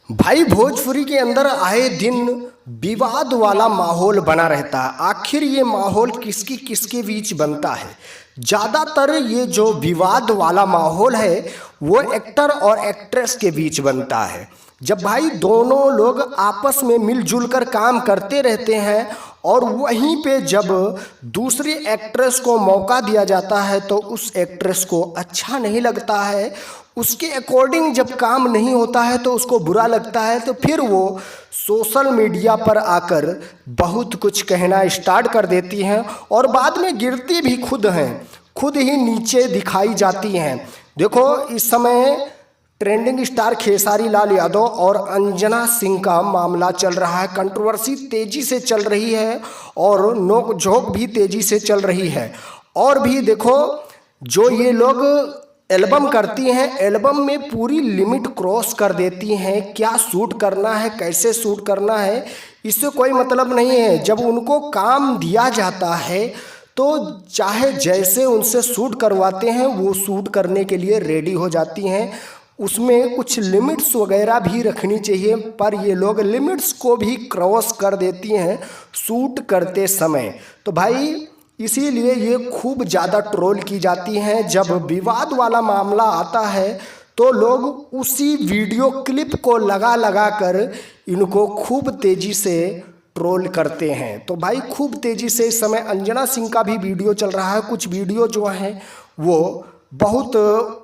भाई भोजपुरी के अंदर आए दिन विवाद वाला माहौल बना रहता है। आखिर ये माहौल किसकी किसके बीच बनता है? ज़्यादातर ये जो विवाद वाला माहौल है वो एक्टर और एक्ट्रेस के बीच बनता है। जब भाई दोनों लोग आपस में मिलजुल कर काम करते रहते हैं और वहीं पे जब दूसरी एक्ट्रेस को मौका दिया जाता है तो उस एक्ट्रेस को अच्छा नहीं लगता है, उसके अकॉर्डिंग जब काम नहीं होता है तो उसको बुरा लगता है, तो फिर वो सोशल मीडिया पर आकर बहुत कुछ कहना स्टार्ट कर देती हैं और बाद में गिरती भी खुद हैं, खुद ही नीचे दिखाई जाती हैं। देखो इस समय ट्रेंडिंग स्टार खेसारी लाल यादव और अंजना सिंह का मामला चल रहा है। कंट्रोवर्सी तेजी से चल रही है और नोकझोंक भी तेजी से चल रही है। और भी देखो, जो ये लोग एल्बम करती हैं, एल्बम में पूरी लिमिट क्रॉस कर देती हैं। क्या शूट करना है, कैसे शूट करना है, इससे कोई मतलब नहीं है। जब उनको काम दिया जाता है तो चाहे जैसे उनसे शूट करवाते हैं वो शूट करने के लिए रेडी हो जाती हैं। उसमें कुछ लिमिट्स वगैरह भी रखनी चाहिए, पर ये लोग लिमिट्स को भी क्रॉस कर देती हैं शूट करते समय। तो भाई इसीलिए ये खूब ज़्यादा ट्रोल की जाती हैं। जब विवाद वाला मामला आता है तो लोग उसी वीडियो क्लिप को लगा लगा कर इनको खूब तेज़ी से ट्रोल करते हैं। तो भाई खूब तेज़ी से इस समय अंजना सिंह का भी वीडियो चल रहा है। कुछ वीडियो जो हैं वो बहुत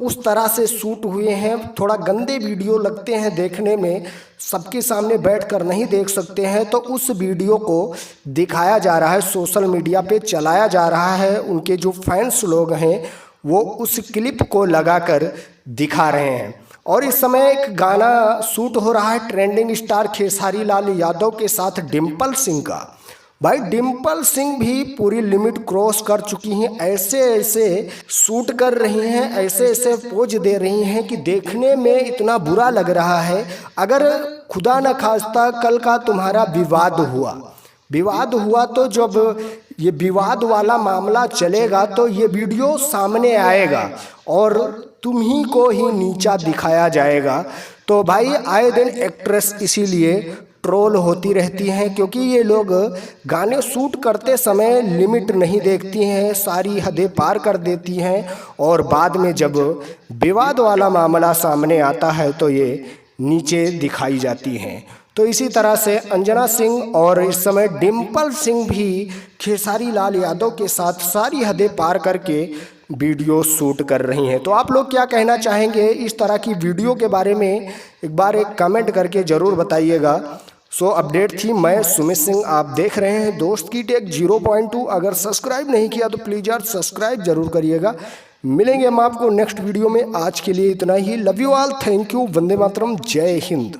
उस तरह से शूट हुए हैं, थोड़ा गंदे वीडियो लगते हैं देखने में, सबके सामने बैठकर नहीं देख सकते हैं। तो उस वीडियो को दिखाया जा रहा है, सोशल मीडिया पे चलाया जा रहा है। उनके जो फैंस लोग हैं वो उस क्लिप को लगाकर दिखा रहे हैं। और इस समय एक गाना शूट हो रहा है ट्रेंडिंग स्टार खेसारी लाल यादव के साथ डिम्पल सिंह का। भाई डिम्पल सिंह भी पूरी लिमिट क्रॉस कर चुकी हैं, ऐसे ऐसे शूट कर रही हैं, ऐसे ऐसे पोज दे रही हैं कि देखने में इतना बुरा लग रहा है। अगर खुदा न खास्ता कल का तुम्हारा विवाद हुआ तो जब ये विवाद वाला मामला चलेगा तो ये वीडियो सामने आएगा और तुम ही को ही नीचा दिखाया जाएगा। तो भाई आए दिन एक्ट्रेस इसीलिए ट्रोल होती रहती हैं, क्योंकि ये लोग गाने शूट करते समय लिमिट नहीं देखती हैं, सारी हदें पार कर देती हैं और बाद में जब विवाद वाला मामला सामने आता है तो ये नीचे दिखाई जाती हैं। तो इसी तरह से अंजना सिंह और इस समय डिम्पल सिंह भी खेसारी लाल यादव के साथ सारी हदें पार करके वीडियो शूट कर रही हैं। तो आप लोग क्या कहना चाहेंगे इस तरह की वीडियो के बारे में, एक बार एक कमेंट करके ज़रूर बताइएगा। सो अपडेट थी, मैं सुमित सिंह, आप देख रहे हैं दोस्त की टेक 0.2। अगर सब्सक्राइब नहीं किया तो प्लीज़ यार सब्सक्राइब जरूर करिएगा। मिलेंगे हम आपको नेक्स्ट वीडियो में। आज के लिए इतना ही। Love you all, thank you, Vande Mataram, जय हिंद।